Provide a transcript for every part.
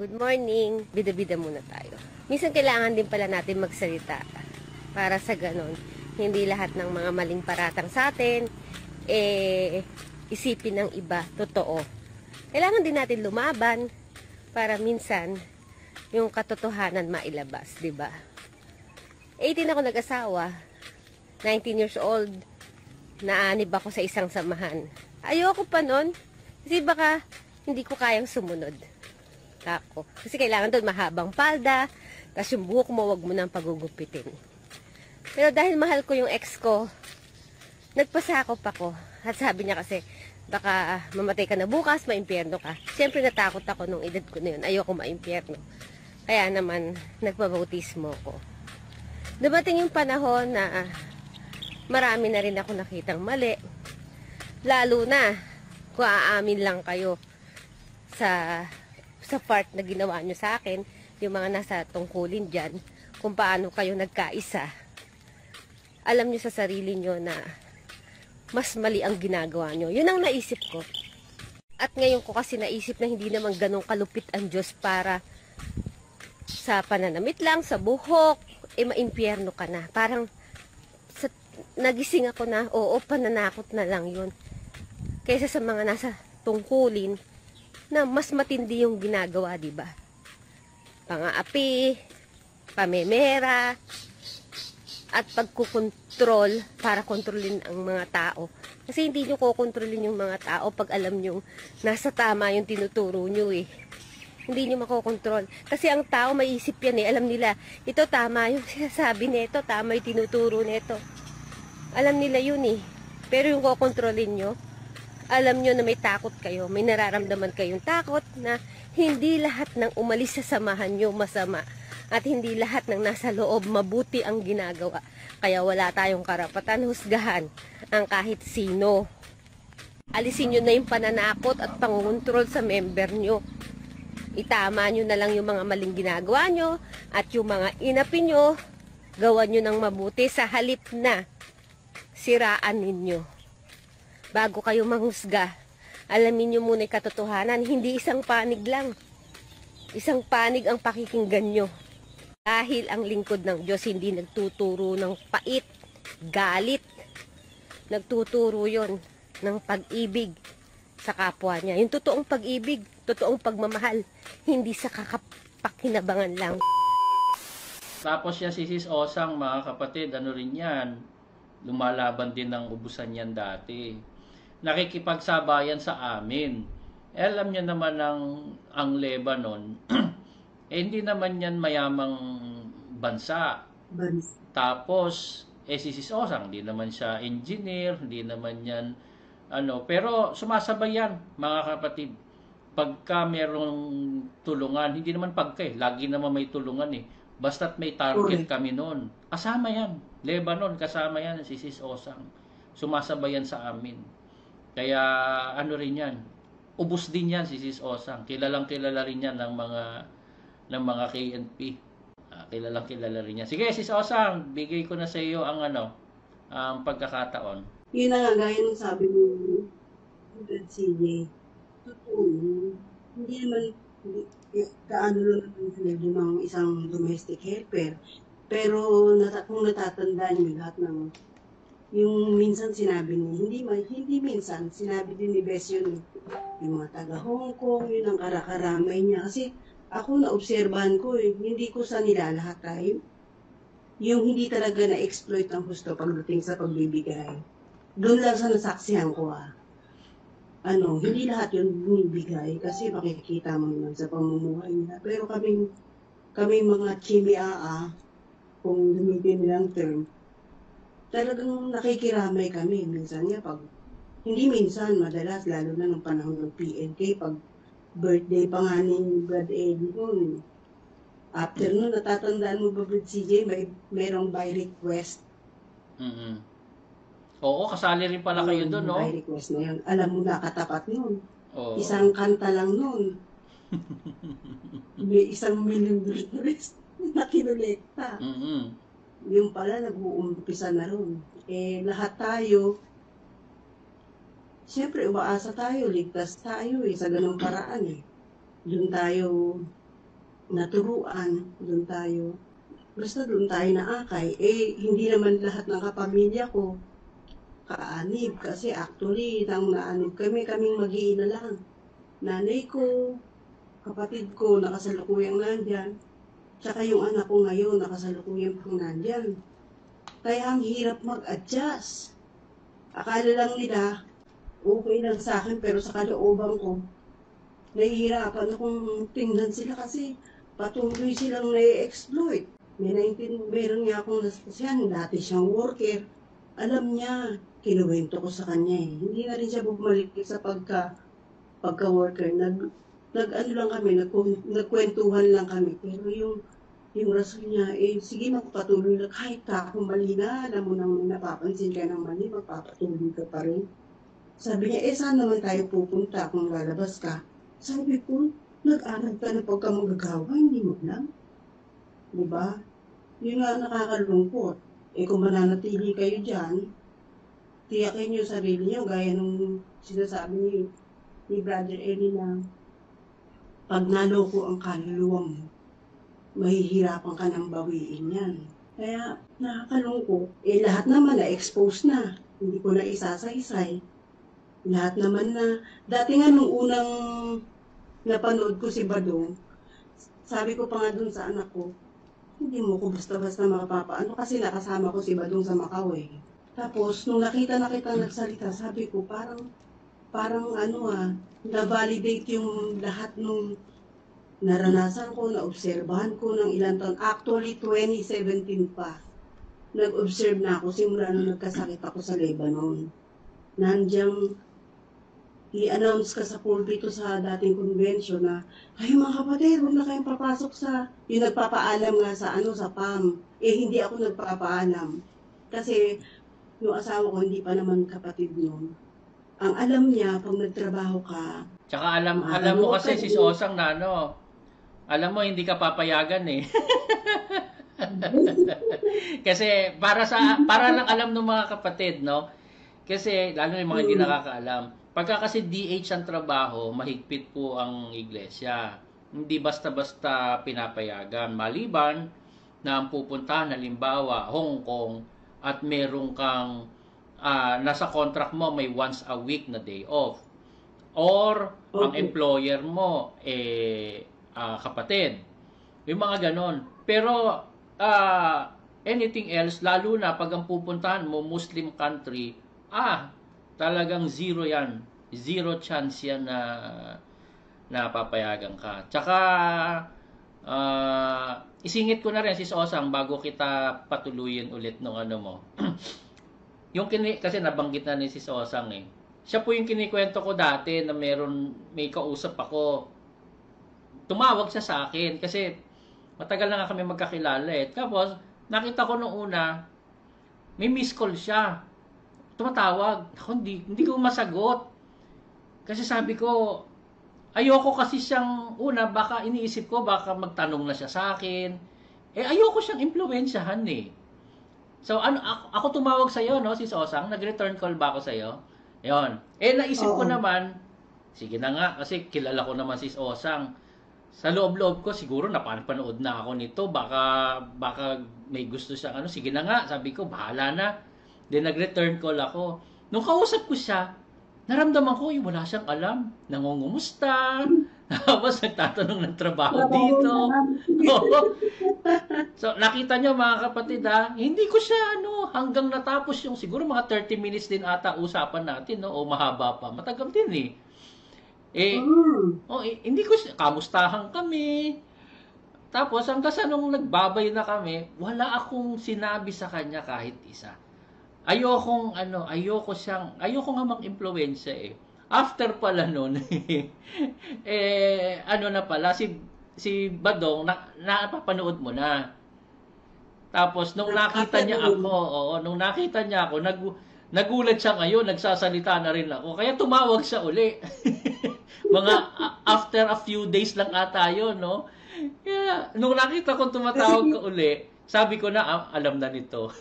Good morning. Bida-bida muna tayo. Minsan kailangan din pala natin magsalita para sa ganon. Hindi lahat ng mga maling paratang sa atin, isipin ng iba, totoo. Kailangan din natin lumaban para minsan yung katotohanan mailabas, di ba? 18 ako nag-asawa, 19 years old, naanib ako sa isang samahan. Ayoko pa nun, kasi baka hindi ko kayang sumunod. Ako. Kasi kailangan doon mahabang palda, tapos yung buhok mo, wag mo nang pagugupitin. Pero dahil mahal ko yung ex ko, nagpasakop ako. At sabi niya kasi, baka mamatay ka na bukas, maimpyerno ka. Siyempre natakot ako nung edad ko na yun. Ayoko maimpyerno. Kaya naman, nagpabautismo ko. Dumating yung panahon na marami na rin ako nakitang mali. Lalo na, kung aamin lang kayo sa part na ginawa nyo sa akin, yung mga nasa tungkulin dyan, kung paano kayo nagkaisa. Alam nyo sa sarili nyo na mas mali ang ginagawa nyo. Yun ang naisip ko. At ngayon ko kasi naisip na hindi naman ganun kalupit ang Diyos para sa pananamit lang, sa buhok, maimpyerno ka na. Parang nagising ako na, oo, pananakot na lang yun. Kaysa sa mga nasa tungkulin na mas matindi yung ginagawa, di ba? Pang-aapi, pamemera, at pagkukontrol para kontrolin ang mga tao. Kasi hindi nyo kukontrolin yung mga tao pag alam nyo nasa tama yung tinuturo nyo eh. Hindi nyo makokontrol. Kasi ang tao may isip yan eh. Alam nila, ito tama yung sinasabi nito, tama yung tinuturo nito. Alam nila yun eh. Pero yung kukontrolin nyo, alam nyo na may takot kayo, may nararamdaman kayong takot na hindi lahat ng umalis sa samahan nyo masama. At hindi lahat ng nasa loob mabuti ang ginagawa. Kaya wala tayong karapatan husgahan ang kahit sino. Alisin nyo na yung pananakot at pangungontrol sa member nyo. Itama nyo na lang yung mga maling ginagawa nyo at yung mga inapi nyo, gawan nyo ng mabuti sa halip na siraan ninyo. Bago kayo manghusga, alamin nyo muna yung katotohanan, hindi isang panig lang. Isang panig ang pakikinggan nyo. Dahil ang lingkod ng Diyos hindi nagtuturo ng pait, galit. Nagtuturo yon ng pag-ibig sa kapwa niya. Yung totoong pag-ibig, totoong pagmamahal, hindi sa kakapakinabangan lang. Tapos yan si Sis Osang, mga kapatid, ano rin yan, lumalaban din ng ubusan yan dati. Nakikipagsabayan sa amin. Alam niyo naman ang Lebanon, hindi naman yan mayamang bansa. Tapos, si Sis Osang, hindi naman siya engineer, hindi naman yan pero sumasabay yan, mga kapatid. Pagka merong tulungan, hindi naman lagi naman may tulungan eh. Basta't may target kami noon. Kasama yan. Lebanon, kasama yan si Sis Osang. Sumasabay yan sa amin. Kaya rin yan. Ubus din yan si Sis Osang. Kilalang kilala rin yan ng mga KNP. Kilalang kilala rin yan. Sige Sis Osang, bigay ko na sa iyo ang pagkakataon. Yun na nga, gaya ng sabi mo, CJ, totoo yun. Hindi naman, kaano lang naman sila ng isang domestic helper. Pero kung natatandaan nyo lahat ng, yung minsan sinabi niya, hindi minsan, sinabi din ni Bess yun, yung mga taga Hong Kong, yun ang karakaramay niya. Kasi ako naobserbahan ko hindi ko sa nila lahat tayo. Yung hindi talaga na-exploit ang gusto pagdating sa pagbibigay. Doon lang sa nasaksihan ko hindi lahat yun bumibigay kasi makikita mo naman sa pamumuhay nila. Pero kami mga chimiaa, kung gamitin nilang term, talagang nakikiramay kami. Minsan nga madalas, lalo na ng panahon ng PNK, pag birthday pa nga ni Brad Eddie noon. After noon, natatandaan mo ba, Brad CJ, merong by request. Oo, kasali rin pala kayo doon, no? By request na yun. Alam mo na, katapat nun. Oo. Isang kanta lang nun. May $1 million na kinolekta. Yung pala, nag-uumpisa na ron. Lahat tayo, siyempre, umaasa tayo, ligtas tayo sa ganung paraan Doon tayo naturuan, doon tayo. Basta doon tayo naakay. Eh, hindi naman lahat ng kapamilya ko kaanib. Kasi actually, nang naanib kami, kaming mag-iina lang. Nanay ko, kapatid ko, nakasalukuyang nandyan. Tsaka yung anak ko ngayon, nakasalukuyang pang nandyan. Kaya ang hirap mag-adjust. Akala lang nila, okay lang sa akin, pero sa kalooban ko, nahihirapan akong tingnan sila kasi patuloy silang na-exploit. Meron nga akong nasasyan, dati siyang worker. Alam niya, kinuwento ko sa kanya eh. Hindi na rin siya bumalik sa pagka-worker. Nag-ano lang kami, nagkwentuhan lang kami. Pero yung rason niya, eh, sige magpatuloy na kahit akong mali na, alam mo nang napapansin ka ng mali, magpapatuloy ka pa rin. Sabi niya, eh saan naman tayo pupunta kung lalabas ka? Sabi ko, nag-aral ka na pagka magagawa, hindi mo lang. Diba? Yun nga nakakalungkot. Eh kung mananatili kayo dyan, tiyakin niyo sarili niyo, gaya nung sinasabi ni Brother Eli na pag naloko ang kaluluwa mo, mahihirapan ka ng bawiin yan. Kaya nakakalungkot. Eh lahat naman na-expose na. Hindi ko na isasaysay. Lahat naman na, dati nga nung unang napanood ko si Badong, sabi ko pa nga dun sa anak ko, hindi mo ko basta-basta mapapaano kasi nakasama ko si Badong sa Macau eh. Tapos, nung nakita nagsalita, sabi ko, parang na-validate yung lahat nung naranasan ko, na-obserbahan ko ng ilang taon. Actually, 2017 pa. Nag-observe na ako simula nung nagkasakit ako sa Lebanon. Nandiyan, i-announce ka sa pulpito sa dating convention na, ay mga kapatid, huwag na kayong papasok sa, yung nagpapaalam nga sa PAM. Eh, hindi ako nagpapaalam. Kasi, yung asawa ko, hindi pa naman kapatid nun. Ang alam niya, pag nagtrabaho ka, Tsaka alam mo kasi si Osang na alam mo hindi ka papayagan eh. Kasi para lang alam ng mga kapatid, no? Kasi lalo yung mga hindi nakakaalam. Pagka kasi DH ang trabaho, mahigpit po ang iglesia. Hindi basta-basta pinapayagan. Maliban na ang pupuntahan, halimbawa, Hong Kong, at meron kang nasa contract mo may once a week na day off. Or ang employer mo kapatid. Yung mga ganon. Pero anything else, lalo na pag ang pupuntahan mo Muslim country, talagang zero yan. Zero chance yan na papayagan ka. Tsaka isingit ko na rin si Osang bago kita patuluyin ulit ng ano mo. Kasi nabanggit na ni si Osang eh. Siya po yung kinikwento ko dati na may kausap ako. Tumawag siya sa akin kasi matagal na nga kami magkakilala eh. Tapos nakita ko nung una may miss call siya. Tumatawag. Ako hindi ko masagot. Kasi sabi ko ayoko kasi siyang baka iniisip ko baka magtanong na siya sa akin. Eh ayoko siyang impluwensyahan eh. So ako tumawag sa iyo no si Osang, nag-return call ba ako sa iyo? 'Yon. Eh naisip ko naman, sige na nga kasi kilala ko naman si Osang. Sa loob-loob ko siguro napanood na ako nito, baka may gusto siyang sige na nga, sabi ko bahala na. Then nag-return call ako. Nung kausap ko siya, naramdaman ko wala siyang alam, nangungumusta. Tapos nagtatanong ng trabaho dito. So nakita niyo mga kapatid hindi ko siya hanggang natapos yung siguro mga 30 minutes din ata usapan natin o mahaba pa. Matagal din hindi ko siya, kamustahan kami. Tapos hanggang sa nung nagbabay na kami, wala akong sinabi sa kanya kahit isa. Ayoko nga mang-impluwensya eh. After pala nun, na pala, si Badong, napapanood mo na. Tapos, nung nakita niya ako, nagulat siya ngayon, nagsasalita na rin ako. Kaya tumawag siya uli. Mga after a few days lang ata yun, no? Kaya, nung nakita ko tumatawag ka uli, sabi ko na, alam na nito.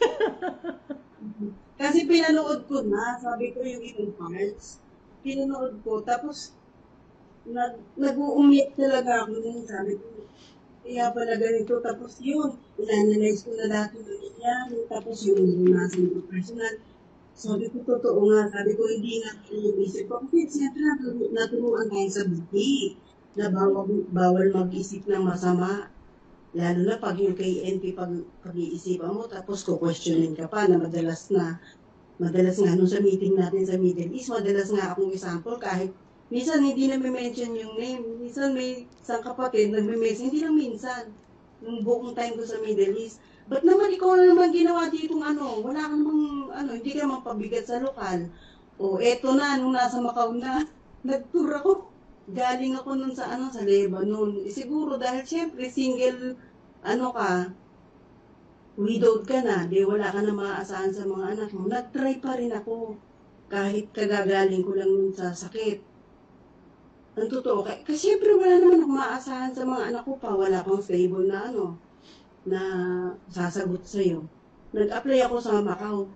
Kasi pinanood ko na, sabi ko yung ibang parts. Pinanood ko, tapos nag-uumiyak talaga ako nung sabi ko, kaya pala ganito. Tapos yun, in-analyze ko na lahat yung nangyayari. Tapos yung lunasan ko personal. Sabi ko, totoo nga. Sabi ko, hindi nga yung isip ko. Kasi siyempre naturuan tayo sa buti na bawal mag-isip ng masama. Lalo na pag yung KNP pag-iisipan mo, tapos ko-questionin ka pa na madalas nga nung sa meeting natin sa Middle East, madalas nga akong example kahit minsan hindi na mention yung name. Minsan may isang kapatid nagme-mention, hindi lang minsan. Nung buong time ko sa Middle East, ba't naman ikaw na naman ginawa ditong ano, wala ka namang ano, hindi ka naman pabigat sa lokal. O eto na, nung nasa Macau na, nag-tour ako. Galing ako nun sa ano, sa Lebanon. Siguro dahil siyempre single, ano ka, widowed ka na, di wala ka na maaasahan sa mga anak mo. Nag-try pa rin ako. Kahit kagagaling ko lang nun sa sakit. Ang totoo, kasi siyempre wala naman akong maaasahan sa mga anak ko pa. Wala pang stable na ano, na sasagot sa'yo. Nag-apply ako sa Macau.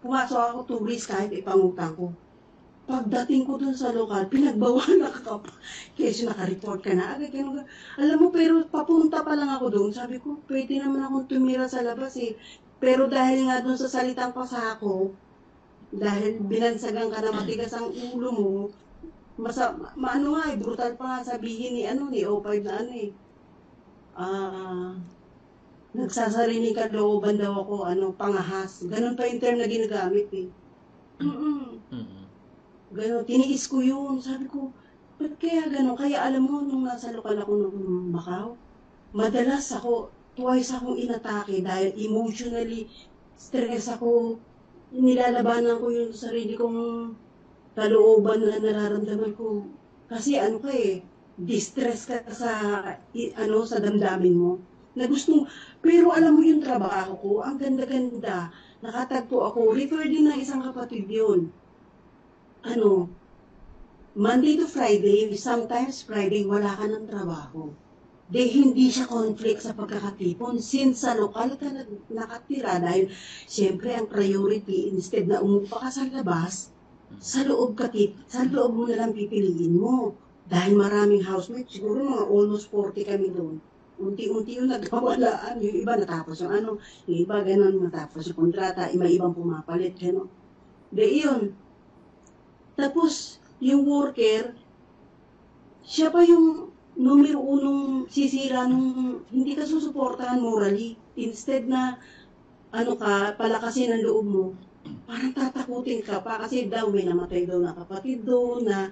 Pumasok ako tourist kahit ipangutang ko. Pagdating ko dun sa lokal, pinagbawalan ka pa. Kasi naka-report ka na agad. Alam mo, pero papunta pa lang ako doon. Sabi ko, pwede naman akong tumira sa labas eh. Pero dahil nga dun sa salitang pasako, dahil binansagan ka na matigas ang ulo mo, maano nga eh, brutal pa nga sabihin ni O5 na ano eh. Nagsasariling kalooban daw ako, pangahas. Ganun pa yung term na ginagamit eh. Ganon, tiniis ko yun. Sabi ko, ba't kaya ganon? Kaya alam mo, nung nasa lokal ako ng Macau, madalas twice akong inatake dahil emotionally stress ako. Nilalabanan ko yung sarili kong kalooban na nararamdaman ko. Kasi distress ka sa damdamin mo. Na pero alam mo yung trabaho ko, ang ganda-ganda. Nakatagpo ako, refer din ng isang kapatid yun. Monday to Friday, sometimes Friday, wala ka ng trabaho. Hindi siya conflict sa pagkakatipon. Since sa lokal ka nakatira, dahil siyempre ang priority, instead na umupa ka sa labas, sa loob mo na lang pipiliin mo. Dahil maraming housemates, siguro mga almost 40 kami doon. Unti-unti yung nagkawalaan, yung iba natapos yung iba ganun, natapos yung kontrata, iba-ibang pumapalit, gano'n. Yun. Tapos, yung worker, siya pa yung numero unong sisira nung hindi ka susuportahan morally. Instead na, palakasin ang loob mo, parang tatakutin ka pa kasi daw may namatay daw na kapatid doon na,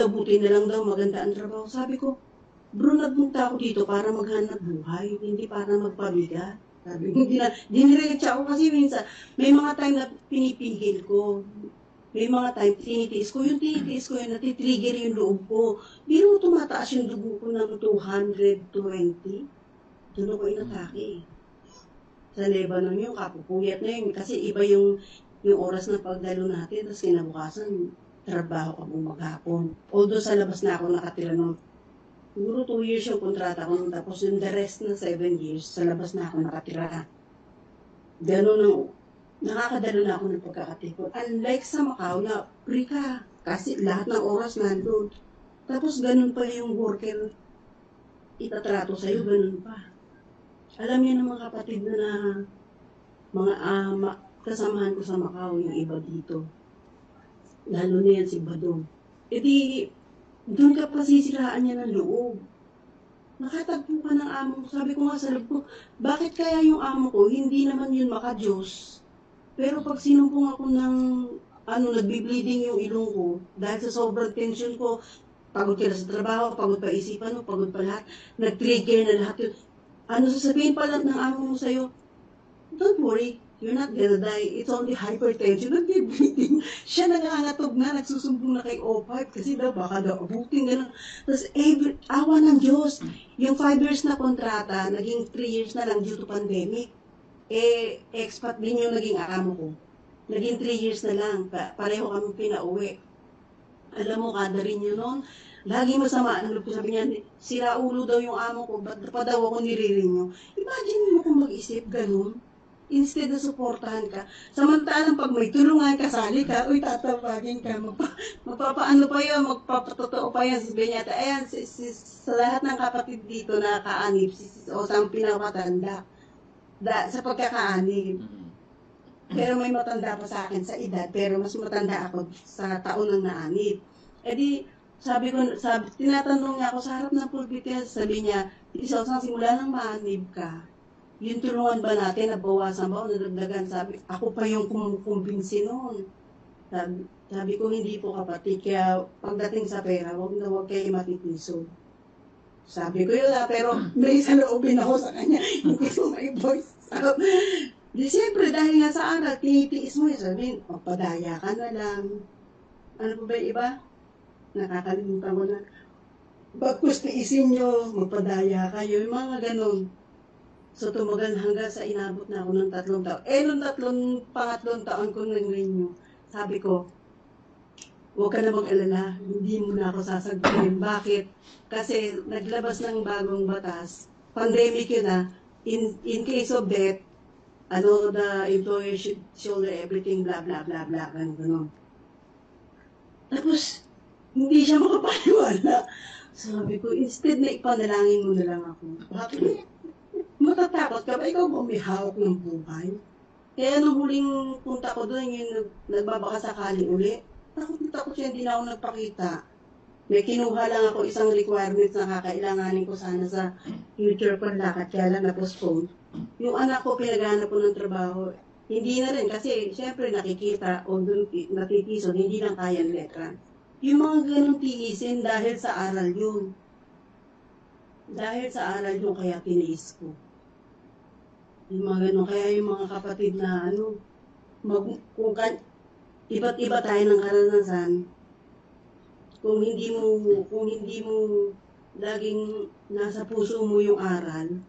buti na lang daw maganda ang trabaho. Sabi ko, bro, nagpunta ako dito para maghanap buhay, hindi para magpabigat. Sabi ko, diniretsa ako kasi minsan, may mga time na pinipigil ko. May mga time, tinitiis ko yun, natitrigger yung loob ko. Biro tumataas yung dugo ko ng 220. Doon ako inatake. Sa Lebanon yung kapupuyat na yun. Kasi iba yung oras na pagdalo natin, tapos kinabukasan, trabaho ka maghapon. Although sa labas na ako nakatira nung, siguro 2 years yung kontrata ko, tapos yung the rest na 7 years, sa labas na ako nakatira. Ganun ang nakakadalo na ako ng pagkakatipon. Unlike sa Macau na free ka, kasi lahat ng oras nandun. Tapos ganun pa yung worker itatrato sa'yo, ganun pa. Alam niyo ng mga kapatid na mga kasamahan ko sa Macau, yung iba dito. Lalo na yan si Badong. Doon ka pasisiraan niya ng loob. Nakatagpo ka ng amo ko. Sabi ko nga sa loob ko, bakit kaya yung amo ko, hindi naman yun maka-Diyos? Pero pag sinumpong ako ng, nagbi-bleeding yung ilong ko, dahil sa sobrang tension ko, pagod ka na sa trabaho, pagod pa isipan mo, pagod pa lahat, nag-trigger na lahat yun. Sasabihin pa lang ng amo mo sa'yo, don't worry, you're not gonna die, it's only hypertension, nag-bleeding. Siya nangangatog na, nagsusumbong na kay O5, kasi daw baka daw abutin, gano'n. Tapos, awa ng Diyos, yung 5 years na kontrata, naging 3 years na lang due to pandemic. Expat din yung naging amo ko. Naging 3 years na lang. Pareho kami pinauwi. Alam mo, kada rin yun noon. Lagi masama. Sabi niya, sira ulo daw yung amo ko. Ba't pa daw ako nire-renew? Imagine mo kung mag-isip ganun. instead na suportahan ka. Samantalang pag may tulungan, kasali ka, uy, tatawagin ka, magpapaano pa yun, magpapatotoo pa yun, sabi niya, ayan, sa lahat ng kapatid dito na kaanib, si Sis Osang pinakatanda, sa pagkakaanib. Pero may matanda pa sa akin sa edad, pero mas matanda ako sa taon ng naanib. E di, tinatanong niya ako sa harap ng pulpito, sabi niya, Sis Osang, simula nang maanib ka, yung tulungan ba natin, nabawasan ba o nadagdagan? Sabi, ako pa yung kumukumbinsi noon. Sabi ko, hindi po kapatid, kaya pagdating sa pera, huwag kayo matitiso. Sabi ko yun pero may saloobin ako sa kanya, hindi ko may voice. Di siyempre, dahil nga sa aral, tinitiis mo yun, sabihin, padaya ka na lang. Ano po ba yung iba? Nakakalimutan ko na. Bagkus tiisin nyo, magpadaya kayo, yung mga ganon. So, tumagal hanggang sa inabot na ako ng 3 taon. Nung pangatlong taon ko nang renew, sabi ko, huwag ka na mag-alala, hindi mo na ako sasagutin. Bakit? Kasi naglabas ng bagong batas, pandemic yun in case of death, the employer should shoulder everything, blah, blah, blah, blah, gano'n. Tapos, hindi siya makapaniwala. Sabi ko, instead na ipanalangin mo na lang ako. Bakit? Matatakot ka ba? Ikaw ba may hawak ng buhay? Kaya nung huling punta ko doon, yung nagbabaka sakali uli, takot na takot siya, hindi na ako nagpakita. May kinuha lang ako isang requirements na kakailanganin ko sana sa future ko lakad, kaya lang na-postpone. Yung anak ko, pinaghanap ko ng trabaho, hindi na rin kasi syempre nakikita o doon natitiso, hindi lang kaya ng letra. Yung mga ganong tiisin dahil sa aral yun. Dahil sa aral yun, kaya tiniis ko. Yung mga ganun, kaya yung mga kapatid na iba't iba tayo ng karanasan, kung hindi mo laging nasa puso mo yung aral,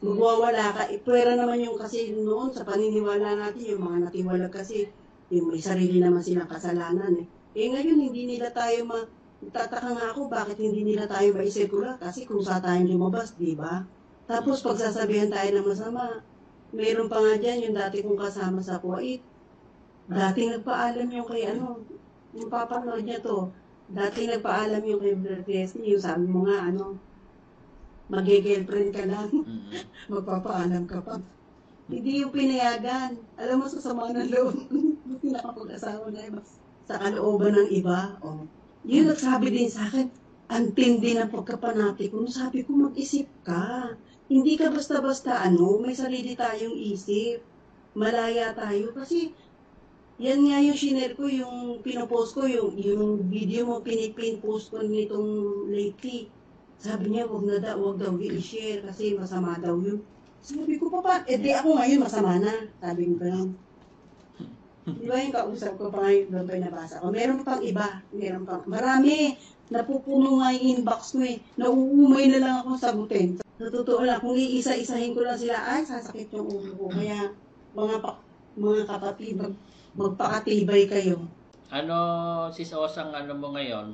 magwawala ka. Pwera naman yung kasi noon sa paniniwala natin, yung mga natiwalag kasi, yung may sarili naman silang kasalanan ngayon hindi nila tayo tataka nga ako bakit hindi nila tayo maisekula kasi kung sa tayong lumabas, di ba? Tapos pagsasabihan tayo ng masama, meron pa nga dyan yung dati kong kasama sa Kuwait. Dati nagpaalam yung kay yung papanood niya to. Dati nagpaalam yung kay Brother Tessie, yung sabi mo nga mag-girlfriend ka lang, magpapaalam ka pa. Hindi yung pinayagan. Alam mo, sasama ng loob. Buti nakapag-asawa na iba. Sa kalooban ng iba. Yun nagsabi din sa akin, ang tindi ng pagkapanatiko. Sabi ko, mag-isip ka. Hindi ka basta-basta may sarili tayong isip. Malaya tayo. Kasi, yan nga yung shinare ko, yung pinopost ko, yung video mo, pinpost ko nitong lately. Sabi niya, wag daw i-share kasi masama daw yun. Sabi ko, papa, di ako ngayon masama na. Sabi ko lang. Di ba yung kausap ko pa ngayon, doon pa yung nabasa ko. Meron pang iba. Marami. Napupuno nga yung inbox ko Nauumay na lang akong sagutin. Sa totoo lang, kung iisa-isahin ko lang sila, sasakit yung ulo ko. Kaya, mga kapatid, magpakatibay kayo. Sis Osang, mo ngayon?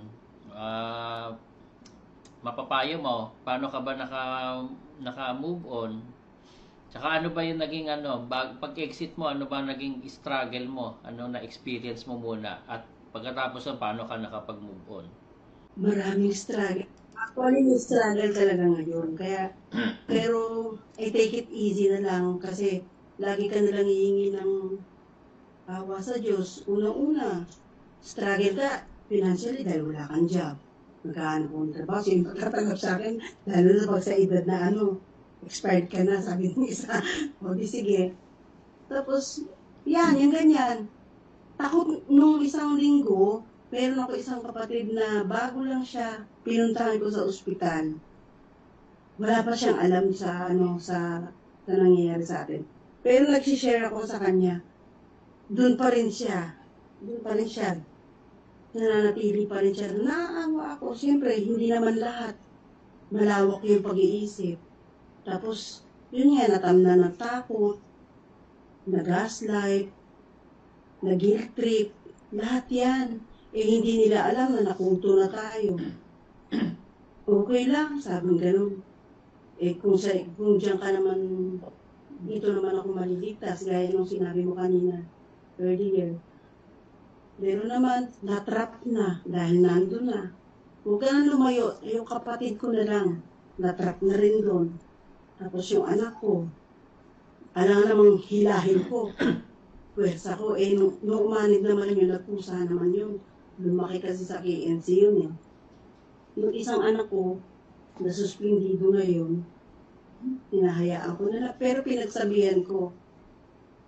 Mapapayo mo? Paano ka ba naka-move on? Tsaka ano ba yung naging pag-exit mo, ano ba naging struggle mo? Ano na experience mo muna? At pagkatapos paano ka nakapag-move on? Maraming struggle. Actually, may struggle talaga ngayon. Pero, I take it easy na lang kasi lagi ka nalang hihingi ng awa sa Diyos. Unang-una, struggle ka financially dahil wala kang job. Magkahanap ko ng trabaho. Sino magtatanggap sa akin? Lalo na pag sa edad na expired ka na, sabi ng isa. Di sige. Tapos, yung ganyan. Takot nung isang linggo, meron ako isang kapatid na bago lang siya, pinuntahan ko sa ospital. Wala pa siyang alam sa nangyayari sa atin. Pero nagsishare ako sa kanya. Doon pa rin siya. Nananatili pa rin siya. Naawa ako. Siyempre, hindi naman lahat. Malawak yung pag-iisip. Tapos, yun nga, natamnan ng takot, na-gaslight, na-guilt trip, lahat yan. Hindi nila alam na nakulto na tayo. Okay lang, sabi ng ganun. Kung diyan ka naman dito naman ako maliligtas, gaya nung sinabi mo kanina, earlier. Pero naman, natrap na, dahil nandun na. Huwag ka na lumayo, yung kapatid ko na lang, natrap na rin doon. Tapos yung anak ko, alam namang hilahin ko. Pwersa ko, nung umanig naman yun, nagpusa naman yun. Lumaki kasi sa KNC yun eh. Yung isang anak ko, nasuspindido ngayon, hinahayaan ko na lang. Pero pinagsabihan ko,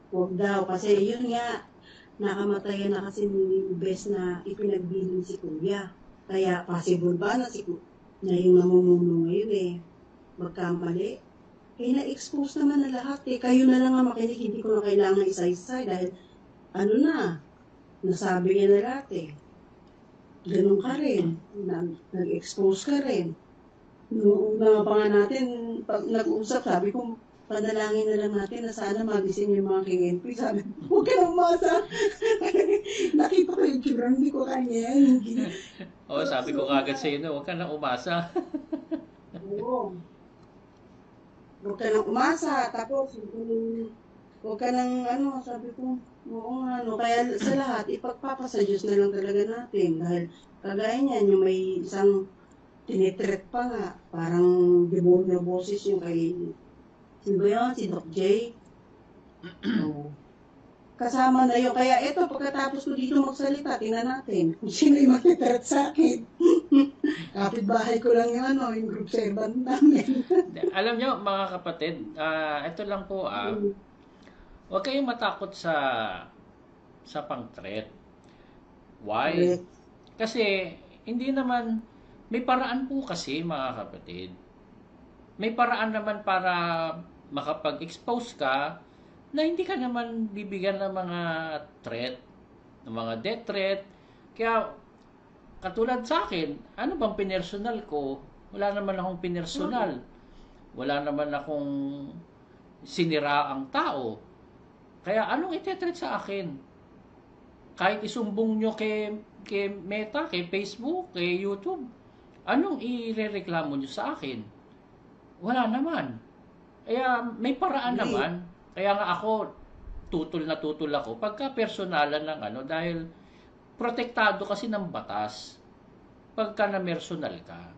huwag daw. Kasi yun nga, nakamatayan na kasi ni Bes na ipinagbilin si Kuya. Kaya possible ba na na yung namumuno ngayon eh, magkamali? Eh, na-expose naman na lahat eh. Kayo na lang ang makinig, hindi ko na kailangan isa-isa dahil ano na, nasabi niya na lahat eh. Ganun ka rin. Nag-expose ka rin. Noong una pa nga natin, pag nag-usap, sabi ko, panalangin na lang natin na sana magising yung mga KNP. Sabi ko, huwag ka nang umasa. Nakita ko yung tsura, hindi ko kanya. Oo, sabi ko kagad sa'yo na, huwag ka nang umasa. Oo. Huwag ka nang umasa. Tapos, huwag ka nang, sabi ko, oo nga, kaya sa lahat, ipagpapasa Diyos na lang talaga natin. Dahil, kagaya niyan, yung may isang tinitret pa nga, parang demonyo boses yung kay, sino ba yun? Si Doc J. Oo. Kasama na yun. Kaya ito, pagkatapos ko dito magsalita, tingnan natin kung sino yung magtitret sa akin. Kapit-bahay ko lang yung yung group 7 namin. Alam nyo, mga kapatid, ito lang po, huwag kayong matakot sa pang-threat. Why? Kasi, hindi naman, may paraan po kasi, mga kapatid. May paraan naman para makapag-expose ka na hindi ka naman bibigyan ng mga threat, ng mga death threat. Kaya, katulad sa akin, ano bang pinersonal ko? Wala naman akong pinersonal. Wala naman akong siniraang tao. Kaya anong ite-threat sa akin? Kahit isumbong nyo kay Meta, kay Facebook, kay YouTube, anong irereklamo nyo sa akin? Wala naman. Kaya may paraan naman. Kaya nga ako, tutol ako pagka personalan ng dahil protektado kasi ng batas pagka na personal ka.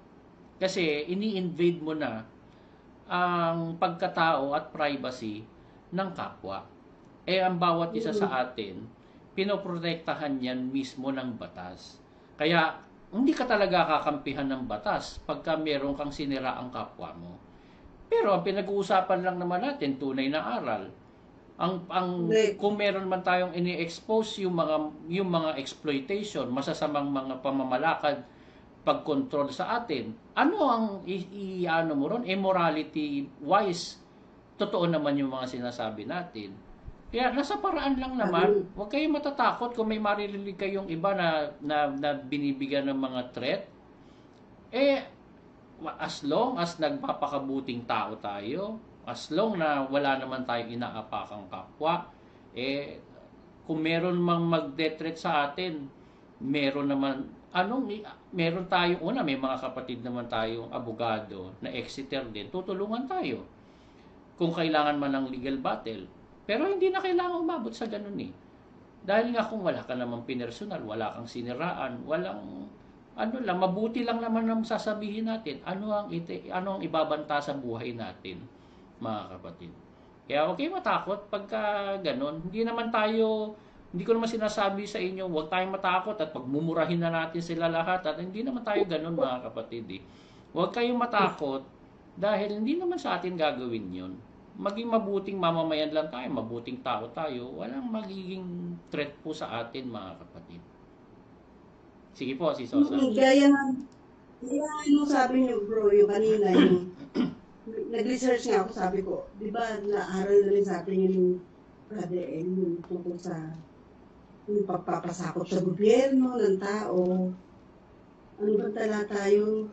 Kasi ini-invade mo na ang pagkatao at privacy ng kapwa. Ang bawat isa sa atin, pinoprotektahan yan mismo ng batas. Kaya, hindi ka talaga kakampihan ng batas pagka meron kang sinira ang kapwa mo. Pero ang pinag-uusapan lang naman natin, tunay na aral. Kung meron man tayong ini-expose yung mga exploitation, masasamang mga pamamalakad, pag-control sa atin, ano ang i-ano mo ron? Morality wise, totoo naman yung mga sinasabi natin. Kaya nasa paraan lang naman, huwag kayong matatakot kung may maririnig kayong iba na binibigyan ng mga threat. As long as nagpapakabuting tao tayo, as long na wala naman tayong inaapakang kapwa, kung meron mang mag-death threat sa atin, meron tayong, may mga kapatid naman tayong abogado na Exeter din, tutulungan tayo kung kailangan man ng legal battle. Pero hindi na kailangan umabot sa ganun eh. Dahil nga kung wala ka namang pinersonal, wala kang siniraan, walang mabuti lang naman ang sasabihin natin, ano ang ibabanta sa buhay natin, mga kapatid. Kaya huwag kayong matakot pagka ganun. Hindi ko naman sinasabi sa inyo, huwag tayong matakot at pagmumurahin na natin sila lahat. At hindi naman tayo ganun, mga kapatid. Huwag kayong matakot dahil hindi naman sa atin gagawin yun. Maging mabuting mamamayan lang tayo, mabuting tao tayo, walang magiging threat po sa atin, mga kapatid. Sige po, si Sosa. Gaya nung sabi niyo bro, yung kanina, nag-research nga ako, sabi ko, di ba naaral na rin sa atin yung Brother M, yung tungkol sa yung pagpapasakop sa gobyerno ng tao. Ano ba talata yung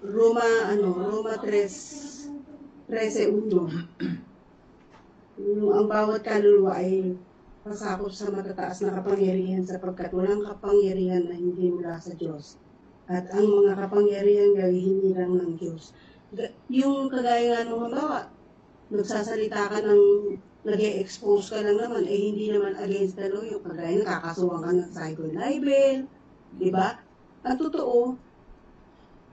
Roma 13:1. Ang bawat kaluluwa ay pasakop sa matataas na kapangyarihan sapagkat walang kapangyarihan na hindi mula sa Diyos. At ang mga kapangyarihan ay hindi lang ng Diyos. Yung kagaya nga nung halimbawa, nagsasalita ka ng nag-e-expose ka lang naman, eh hindi naman against the law yung kagaya nakakasuhan ka ng cyber libel, di ba? Ang totoo,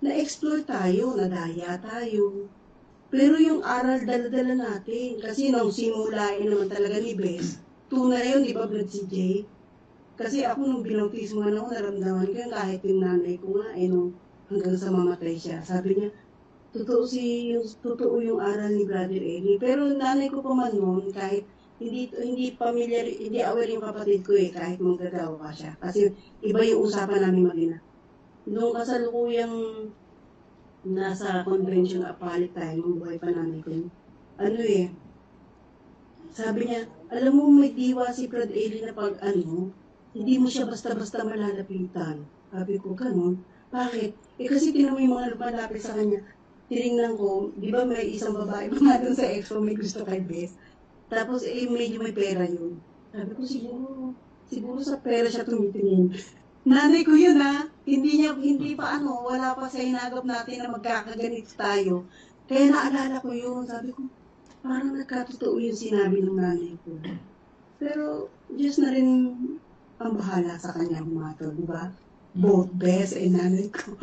na-exploit tayo, nadaya tayo. Pero yung aral dala-dala natin, kasi nung simulain naman talaga ni Bes, tunay yun, di ba, Brad CJ? Kasi ako nung binautismo ako, naramdaman ko yung kahit yung nanay ko nga, nung hanggang sa mamatay siya. Sabi niya, totoo yung aral ni Brother Eli. Pero nanay ko pa man noon, kahit hindi familiar, hindi aware yung kapatid ko kahit manggagawa siya. Kasi iba yung usapan namin mag-ina. Nung kasalukuyang nasa convention appellate tayo, nung buhay pa nanay ko, sabi niya, alam mo may diwa si Brad Eli na pag hindi mo siya basta-basta malalapitan. Sabi ko, ganun. Bakit? Kasi tinan mo yung mga lumalapit sa kanya. Tinignan ko, di ba may isang babae pa nga doon sa expo may gusto kay Bes. Tapos medyo may pera yun. Sabi ko, siguro sa pera siya tumitingin. Nanay ko yun hindi pa wala pa sa hinagap natin na magkakaganit tayo. Kaya naalala ko yun, sabi ko, parang nagkatotoo yung sinabi ng nanay ko. Pero, Diyos na rin ang bahala sa kanya bumato, di ba? Both Bes and nanay ko.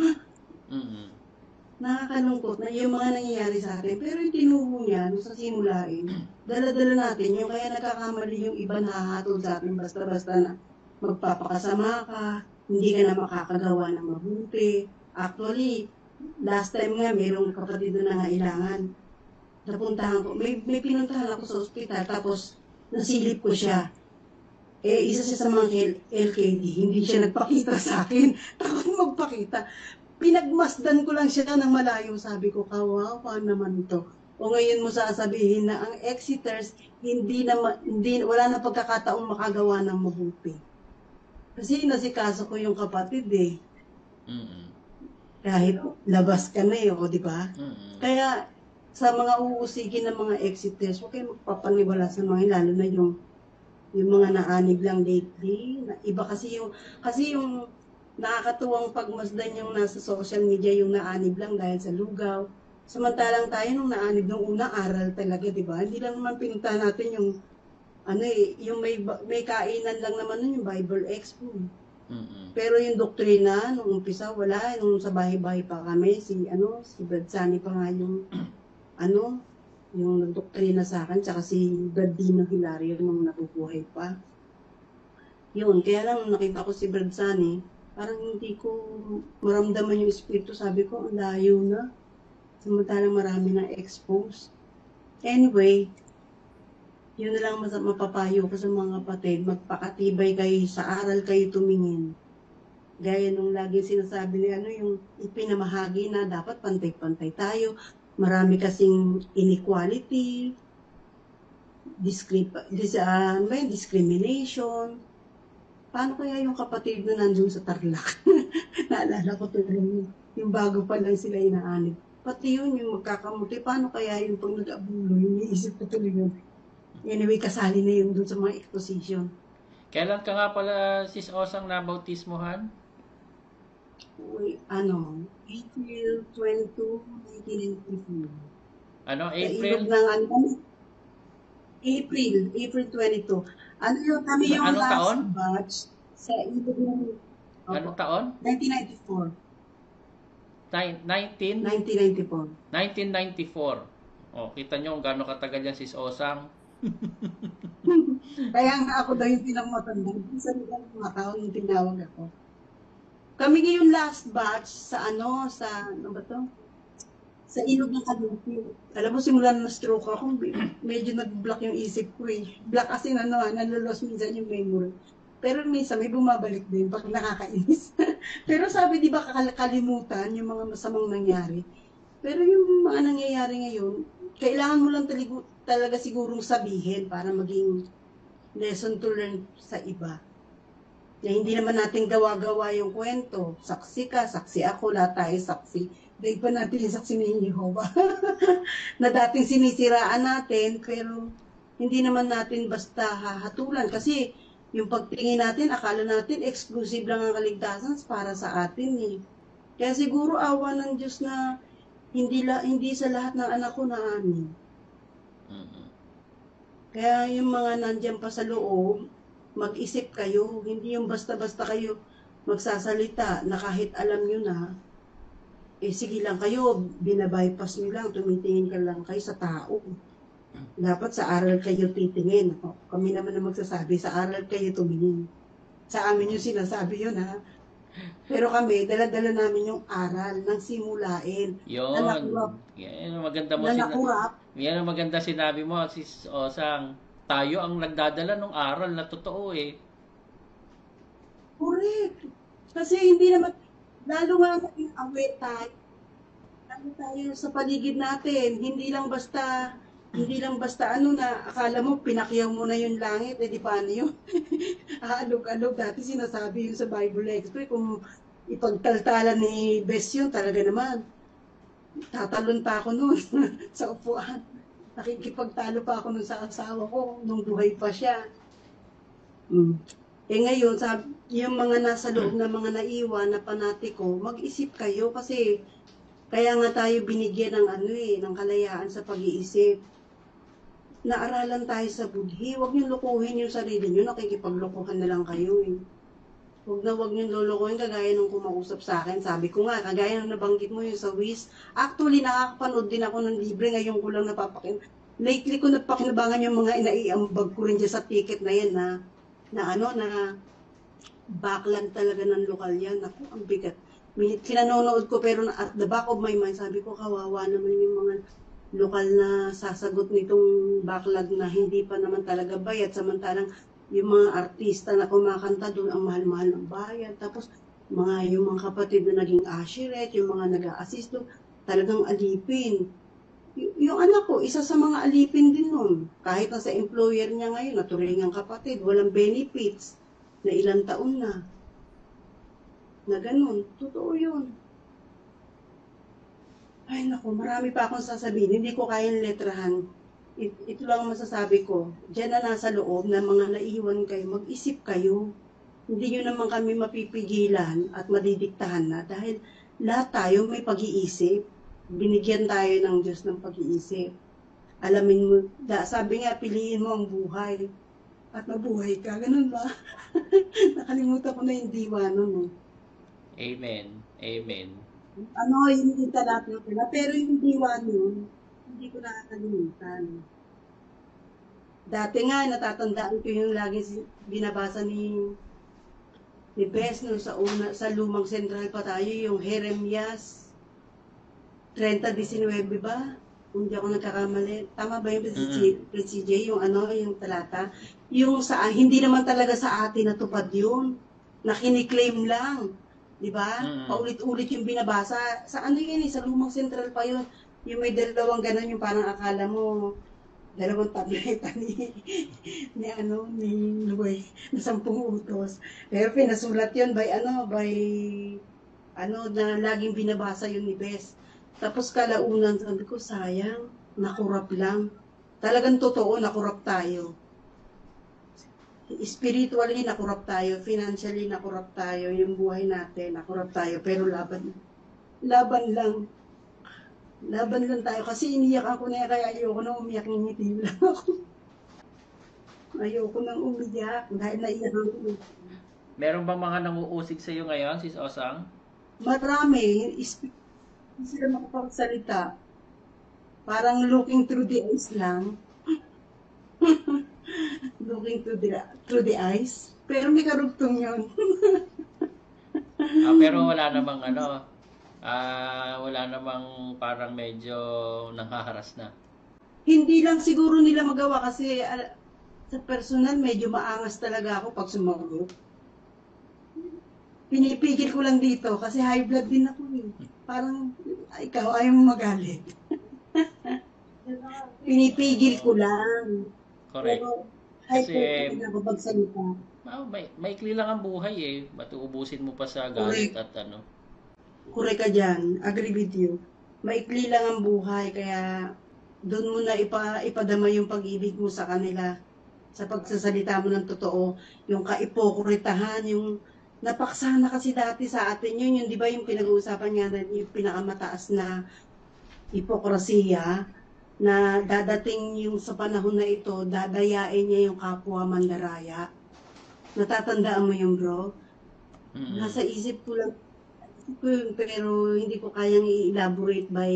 Nakakalungkot na yung mga nangyayari sa atin. Pero yung tinuho niya, nung sa simulain, dala-dala natin yung kaya nagkakamali yung iba nahahatol sa atin basta-basta na magpapakasama ka, hindi ka na makakagawa ng mabuti. Actually, last time nga, mayroong kapatid doon na kailangan. Napuntahan ko, may pinuntahan ako sa ospital, tapos nasilip ko siya. Isa siya sa mga LKD, hindi siya nagpakita sa akin. Takot magpakita. Pinagmasdan ko lang siya ng malayo, sabi ko, kawawa naman to. O ngayon mo sasabihin na ang Exeters, wala na pagkakataong makagawa ng mabuti. Kasi nasikaso ko yung kapatid Kahit labas ka na o di ba? Kaya sa mga uusigin ng mga Exeters, huwag kayo magpapaniwala sa mga lalo na yung mga naanib lang lately. Iba kasi yung nakakatuwang pagmasdan yung nasa social media yung naanib lang dahil sa lugaw. Samantalang tayo nung naanib nung una, aral talaga, di ba? Hindi lang naman pinunta natin yung yung may kainan lang naman nun yung Bible Expo. Pero yung doktrina, nung umpisa, wala. Nung sa bahay-bahay pa kami, si Brad Sani pa nga yung, yung nagdoktrina sa akin, tsaka si Brad Dino Hilario nung nabubuhay pa. Yun, kaya lang nakita ko si Brad Sani, parang hindi ko maramdaman yung espiritu. Sabi ko, ang layo na. Samantalang marami na expose. Anyway, yun na lang mapapayo ko sa mga kapatid, magpakatibay kayo, sa aral kayo tumingin. Gaya nung lagi sinasabi ni yung ipinamahagi na dapat pantay-pantay tayo. Marami kasing inequality, discrimination. Paano kaya yung kapatid na nandun sa Tarlac? Naalala ko tuloy yung bago pa lang sila inaanib. Pati yun, yung magkakamuti. Paano kaya yung pag nag-abulo, yung iisip ko tuloy yun. Anyway, kasali na yun dun sa mga exposition. Kailan ka nga pala, Sis Osang, nabautismuhan? April 22, 1994. April? April 22. Kami yung Anong last taon? batch sa ilog ng... Anong taon? 1994. 1994. Kita nyo kung gano'ng katagal yan, Sis Osang. Kaya nga ako daw yung pinakamatanda. Isa rin ang mga tao yung tinawag ako. Kami ngayon last batch sa sa ilog ng Kalupi. Alam mo, simulan na stroke ako, medyo nag-block yung isip ko Block kasi nalolos minsan yung memory. Pero minsan may bumabalik din pag nakakainis. Pero sabi, di ba, kalimutan yung mga masamang nangyari. Pero yung mga nangyayari ngayon, kailangan mo lang talaga sigurong sabihin para maging lesson to learn sa iba. Na hindi naman natin gawa-gawa yung kwento. Saksi ka, saksi ako, lahat tayo saksi. Dahil pa natin yung saksi ni Jehovah. Na dating sinisiraan natin, pero hindi naman natin basta hahatulan. Kasi yung pagtingin natin, akala natin exclusive lang ang kaligtasan para sa atin Kaya siguro awa ng Diyos na hindi sa lahat ng anak ko na amin. Mm. Kaya yung mga nandiyan pa sa loob, mag-isip kayo, hindi yung basta-basta kayo magsasalita na kahit alam nyo na, eh sige lang kayo, binabypass nyo lang, tumitingin ka lang kayo sa tao. Dapat sa aral kayo titingin. O, kami naman na magsasabi, sa aral kayo tumingin. Sa amin yung sinasabi yun ha. Pero kami, dala-dala namin yung aral ng simulain na Yon. nakurap, Yan ang maganda mo na nakurap. yan ang maganda sinabi mo, sis Osang. Tayo ang nagdadala ng aral na totoo eh. Correct. Kasi hindi naman, lalo nga maging aware tayo, lalo tayo sa paligid natin, hindi lang basta ano na, akala mo, pinakyaw mo na yung langit, eh di paano yun? Aalog-alog, dati sinasabi yun sa Bible Expo, kung ipagtaltalan ni Bes yun, talaga naman, tatalon pa ako noon sa upuan. Nakikipagtalo pa ako nun sa asawa ko, nung buhay pa siya. Mm. Eh ngayon, yung mga nasa loob na mga naiwan na panatiko, mag-isip kayo kasi kaya nga tayo binigyan ng ng kalayaan sa pag-iisip. Naaralan tayo sa budhi, huwag niyong lukuhin yung sarili niyo, nakikipaglukuhan na lang kayo eh. Huwag niyong lulukuhin kagaya nung kumausap sa akin. Sabi ko nga, kagaya nung nabanggit mo yung sa WIS, actually nakakapanood din ako ng libre, ngayon ko lang lately ko napakinabangan yung mga inaiambag ko rin dyan sa ticket na yan na backland talaga ng lokal yan. Ako, ang bigat. Kinanonood ko pero at the back of my mind, sabi ko kawawa naman yung mga lokal na sasagot nitong backlog na hindi pa naman talaga bayad. Samantalang yung mga artista na kumakanta doon, ang mahal-mahal ng bayad. Tapos yung mga kapatid na naging usherette, yung mga nag-a-assist doon, talagang alipin. Yung anak ko, isa sa mga alipin din nun. Kahit na sa employer niya ngayon, naturingang kapatid, walang benefits na ilang taon na. Na ganun. Totoo yun. Ay naku, marami pa akong sasabihin. Hindi ko kayang letrahan. Ito lang ang masasabi ko. Diyan na nasa loob na mga naiwan kayo, mag-isip kayo. Hindi nyo naman kami mapipigilan at madidiktahan na dahil lahat tayo may pag-iisip. Binigyan tayo ng Diyos ng pag-iisip. Alamin mo, sabi nga, piliin mo ang buhay. At mabuhay ka. Ganun ba? Nakalimutan ko na yung diwa nun. Amen. Amen. Yung talapin ko na. Pero yung diwa nun, hindi ko nakakalimutan. Dati nga, natatandaan ko yung laging binabasa ni Bes no, sa lumang sentral pa tayo, yung Jeremias 30:19 ba? Kung di ako nagkakamali. Tama ba yung CJ, yung talata? Yung hindi naman talaga sa atin natupad yun. Na kiniklaim lang. Di ba? Paulit-ulit yung binabasa. Sa sa lumang sentral pa yun. Yung may dalawang ganun, yung parang akala mo, dalawang tableta ni Luway, na 10 utos. Pero pinasulat yun na laging binabasa yun ni Bes. Tapos kalaunan, sabi ko, sayang, nakurap lang. Talagang totoo, nakurap tayo. Spiritually, nakurap tayo. Financially, nakurap tayo. Yung buhay natin, nakurap tayo. Pero laban lang. Laban lang tayo. Kasi iniyak ako na kaya ayoko na umiyak, ngingiti lang ako. Ayoko nang umiyak dahil naiyak ako. Meron bang mga nanguusig sa iyo ngayon, Sis Osang? Marami. Hindi sila makapagsalita. Parang looking through the eyes lang. Looking through the eyes. Pero may karugtong yun. Pero wala namang parang medyo nanghaharas na. Hindi lang siguro nila magawa kasi sa personal medyo maangas talaga ako pag sumagot. Pinipigil ko lang dito kasi high blood din ako eh. Parang ikaw ayaw mo magalit. Pinipigil ko lang. Correct. Pero high Kasi blood ako magsalita. maikli lang ang buhay eh. Matuubusin mo pa sa galit at Correct ka dyan. Agree with you. Maikli lang ang buhay, kaya doon mo na ipadama yung pag-ibig mo sa kanila. Sa pagsasalita mo ng totoo. Yung kaipokuritahan, yung napaksa na kasi dati sa atin yun, di ba yung pinag-uusapan nga na yung pinakamataas na hipokrasiya. na dadating yung sa panahon na ito, dadayain niya yung kapwa mandaraya. Natatandaan mo yung bro? Mm. Nasa isip ko lang, pero hindi ko kayang i-elaborate by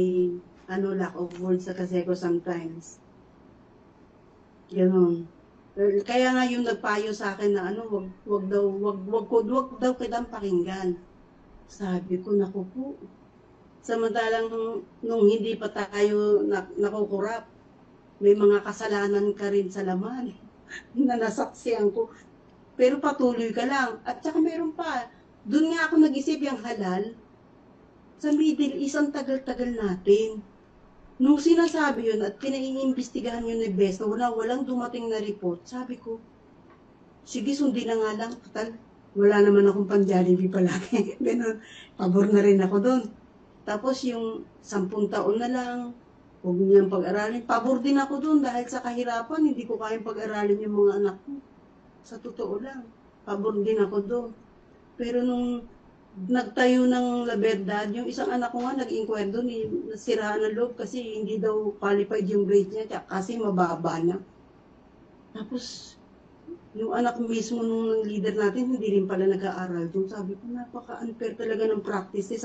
lack of words kasi ko sometimes. Ganun. Kaya nga yung nagpayo sa akin na wag daw kitang pakinggan. Sabi ko, naku po. Samantalang nung hindi pa tayo nakukurap, may mga kasalanan ka rin sa laman na nasaksiyan ko. Pero patuloy ka lang. At saka meron pa, doon nga ako nag-isip yung halal. Sa Middle East, ang tagal-tagal natin. Nung sinasabi yun at pinaiimbestigahan yun ni Bes na walang dumating na report, sabi ko, sige, sundin na nga lang. Total, wala naman akong pang-Jollibee palagi. Ganun, pabor na rin ako doon. Tapos yung 10 taon na lang, huwag niyang pag-aralin. Pabor din ako doon dahil sa kahirapan, hindi ko kayang pag-aralin yung mga anak ko. Sa totoo lang, pabor din ako doon. Pero nung nagtayo ng La Verdad, yung isang anak ko nga nag-inquire doon, nasiraan ng loob kasi hindi daw qualified yung grade niya kasi mababa na. Tapos, yung anak mismo nung leader natin, hindi rin pala nag-aaral doon. Sabi ko, napaka-unfair talaga ng practices.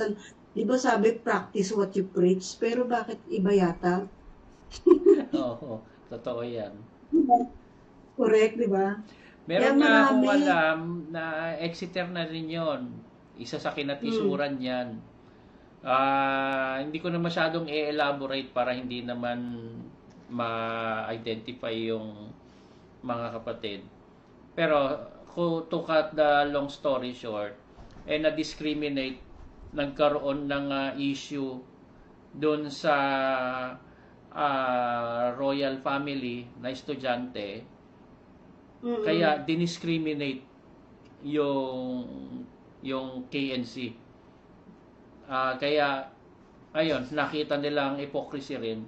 Di ba sabi, practice what you preach? Pero bakit iba yata? Oo, totoo yan. Correct, di ba? Meron Kaya nga akong marami. alam na Exeter na rin yon. Isa sa kinatisuran yan. Hindi ko na masyadong i-elaborate para hindi naman ma-identify yung mga kapatid. Pero to cut the long story short, na-discriminate, nagkaroon ng issue doon sa royal family na estudyante. Kaya diniscriminate yung KNC. Kaya ayun, nakita nilang hypocrisy rin.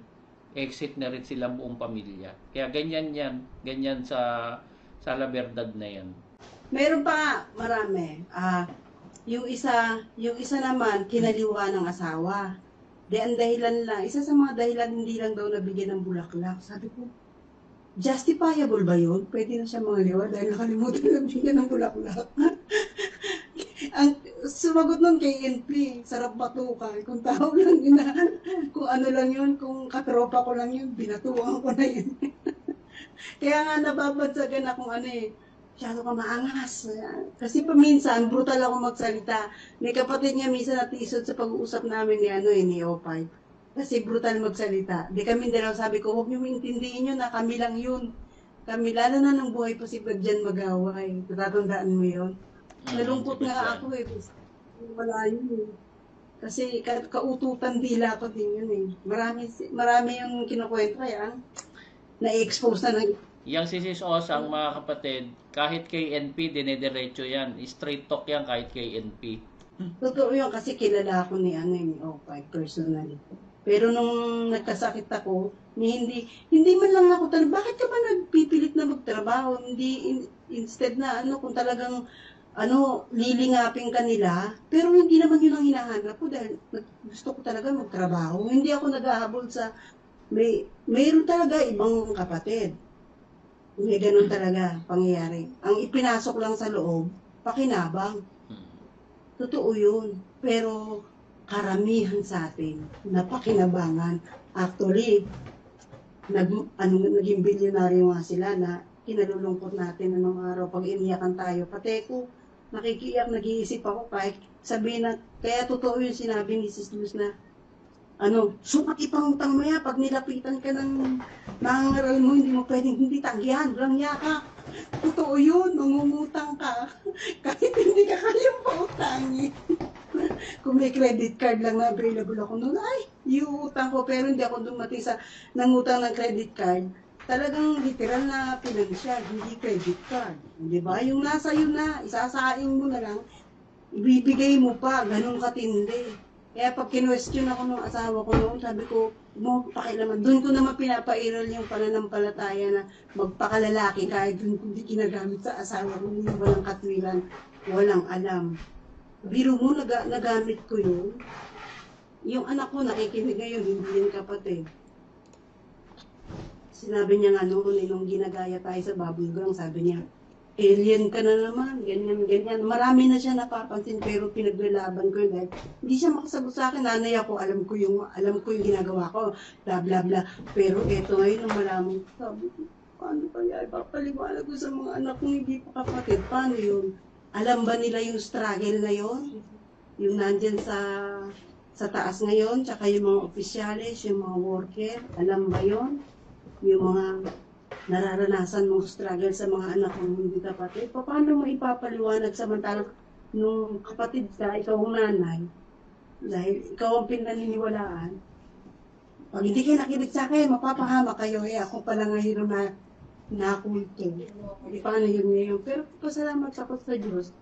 Exit na rin silang buong pamilya. Kaya ganyan yan. Ganyan sa La Verdad na yan. Meron pa marami. Yung isa naman, kinaliwa ng asawa. Ang dahilan lang, isa sa mga dahilan, hindi lang daw nabigyan ng bulaklak. Sabi ko, justifiable ba yun? Pwede na siya mangaliwa dahil nakalimutan na bigyan ng bulaklak. Ang sumagot nun kay NP, sarap batukan. Kung tao lang yun na, kung ano lang yun, kung katropa ko lang yun, binatukan ko na yun. Kaya nga nababadsagan akong masyado ka maangas. Kasi paminsan, brutal ako magsalita. May kapatid niya minsan natisod sa pag-uusap namin ni O5. Kasi brutal magsalita. Di kami dalaw sabi ko, huwag niyo maintindihin yun na kami lang yun. Kami, lalo na ng buhay po si Badjan Magaway. Natatandaan mo yun? Nalungkot nga ako wala yun. Kasi kaututan dila ko din yun Marami yung kinukwento kaya na-expose na Yang si Sis Osang, mga kapatid, kahit kay NP, dinediretso yan. Straight talk yan kahit kay NP. Totoo yun kasi kilala ako ni O5 personally. Pero nung nagkasakit ako, hindi man lang ako bakit ka ba nagpipilit na magtrabaho? Instead na kung talagang lilingapin ka nila, pero hindi naman yun ang hinahanap ko dahil gusto ko talaga magtrabaho. Hindi ako naghahabol sa, mayroon talaga ibang kapatid. May ganun talaga pangyayari. Ang ipinasok lang sa loob, pakinabang. Totoo yun. Pero karamihan sa atin, napakinabangan. Actually, naging bilyonaryo nga sila na kinalulungkot natin anong araw pag iniyakan tayo. Pati ko, nakikiyak, nag-iisip ako kahit sabihin na, kaya totoo yung sinabi ni Sis Luz na, sukat ipangutang mo yan, pag nilapitan ka ng nangangaral mo, hindi mo pwedeng hindi tanggihan, walang yaka. Totoo yun, mangungutang ka. Kahit hindi ka kayang pautangin. Kung may credit card lang na available ako noon, iuutang ko, pero hindi ako dumating sa nangutang ng credit card. Talagang literal na financial, hindi credit card. Di ba? Yung nasa yun na, isasaing mo na lang, ibibigay mo pa, ganun katindi. Kaya pag kinwestiyon ako ng asawa ko noon, sabi ko, mo pakilaman. Doon ko naman pinapairal yung pananampalataya na magpakalalaki kahit doon kundi kinagamit sa asawa ko, yung walang katwiran, walang alam. Biro mo, nagamit ko yun. Yung anak ko nakikinig ngayon, hindi yung kapatid. sinabi niya nga noon, nung ginagaya tayo sa bubblegum, sabi niya, alien ka na naman, ganyan, ganyan. Marami na siya napapansin, pero pinaglalaban ko yun. Dahil hindi siya makasagot sa akin, nanay ako, alam ko yung ginagawa ko, bla bla bla. Pero eto ngayon, nung malaman ko, sabi ko, paano kaya, ipapaliwanag ko sa mga anak kong hindi pa kapatid, paano yun? Alam ba nila yung struggle na yun? Yung nandyan sa taas ngayon, tsaka yung mga opisyalis, yung mga worker, alam ba yun? Yung mga nararanasan mong struggle sa mga anak mong hindi kapatid, paano mo ipapaliwanag samantalang nung kapatid ka, ikaw ang nanay, dahil ikaw ang pinaniniwalaan, pag hindi kayo nakinig sa akin, mapapahama kayo, ako pala ngayon na nakulto. Hindi paano yun ngayon. Pero pasalamat ako sa Diyos,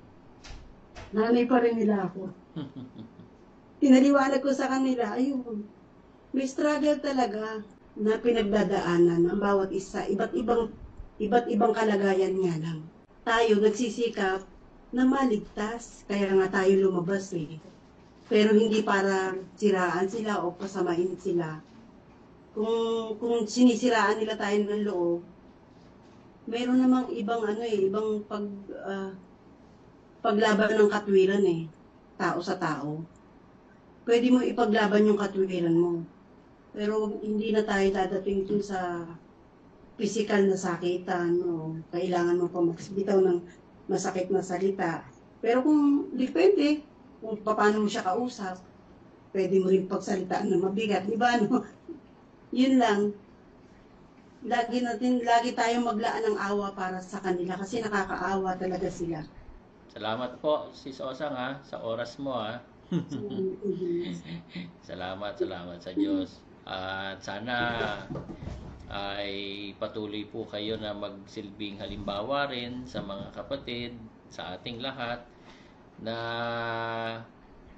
nanay pa rin nila ako. Pinaliwanag ko sa kanila, ayun, may struggle talaga na pinagdadaanan ng bawat isa, iba't ibang kalagayan nga lang. Tayo nagsisikap na maligtas, kaya nga tayo lumabas eh. Pero hindi para siraan sila o pasamain sila. Kung sinisiraan nila tayo ng loob, meron namang ibang paglaban ng katwiran eh, tao sa tao. Pwede mo ipaglaban yung katwiran mo. Pero hindi na tayo dadating dun sa physical na sakitan o kailangan mo pa magbitaw ng masakit na salita. Pero kung depende kung paano mo siya kausap, pwede mo rin pagsalitaan na mabigat, di ba? No? Yun lang. Lagi tayong maglaan ng awa para sa kanila kasi nakakaawa talaga sila. Salamat po, Sis Osang ha, sa oras mo ha. Salamat sa Diyos. At sana ay patuloy po kayo na magsilbing halimbawa rin sa mga kapatid, sa ating lahat, na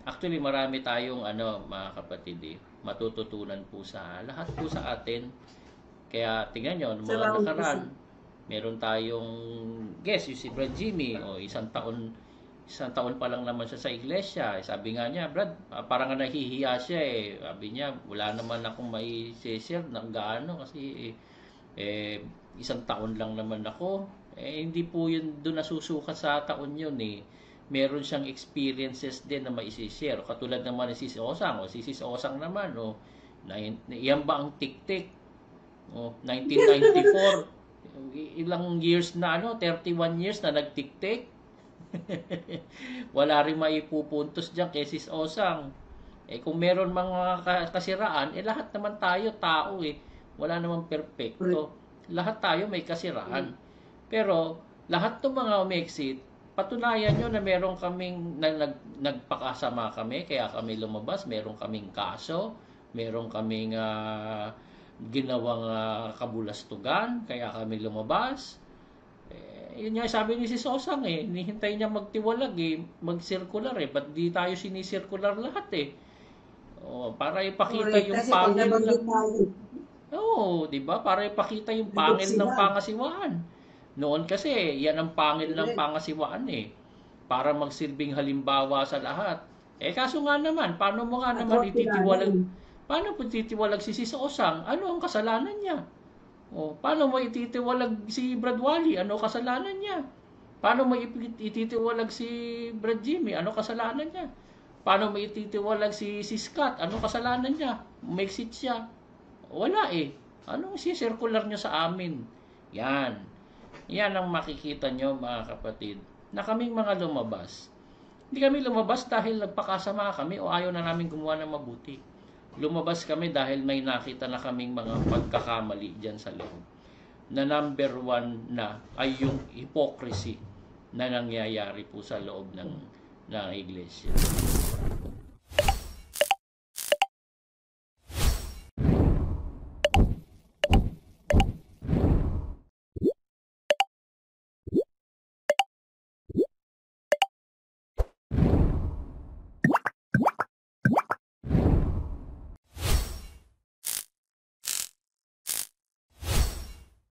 actually marami tayong mga kapatid matututunan po sa lahat po sa atin. Kaya tingnan nyo, noong mga nakaraan, meron tayong guest, yung si Brad Jimmy, isang taon pa lang naman siya sa iglesia. Sabi nga niya, Brad, parang nahihiya siya eh. Sabi niya, wala naman akong mai-share ng gaano kasi isang taon lang naman ako. Hindi po yun doon nasusukat sa taon yun eh. Meron siyang experiences din na mai-share. Katulad naman ni Sis Osang. Si Sis Osang naman, iyan ba ang tik-tik? 1994. Ilang years na 31 years na nagtik-tik. Wala rin maipupuntos dyan kay Sis Osang. Kung meron mga kasiraan, lahat naman tayo tao eh. Wala namang perfecto. Lahat tayo may kasiraan. Pero lahat ng mga umexit, patunayan nyo na meron kaming nagpakasama kami, kaya kami lumabas, meron kaming kaso, meron kaming ginawang kabulastugan, kaya kami lumabas. Yun nga sabi ni Sis Osang hinihintay niya magtiwalag mag-circular ba't di tayo sinisirkular lahat para ipakita yung pangil ng di ba? Para ipakita yung pangil ng pangasiwaan. Noon kasi yan ang pangil ng pangasiwaan para magsilbing halimbawa sa lahat. Kaso nga naman, paano mo nga naman paano po titiwalag si Sis Osang? Ano ang kasalanan niya? Paano mo ititiwalag si Brad Wally? Ano kasalanan niya? Paano mo ititiwalag si Brad Jimmy? Ano kasalanan niya? Paano mo ititiwalag si Scott? Ano kasalanan niya? May exit siya. Wala Anong si-circular niyo sa amin? Yan ang makikita nyo mga kapatid, na kaming mga lumabas. Hindi kami lumabas dahil nagpakasama kami o ayaw na namin gumawa ng mabuti. Lumabas kami dahil may nakita na kaming mga pagkakamali dyan sa loob. Na number 1 na ay yung hypocrisy na nangyayari po sa loob ng iglesia.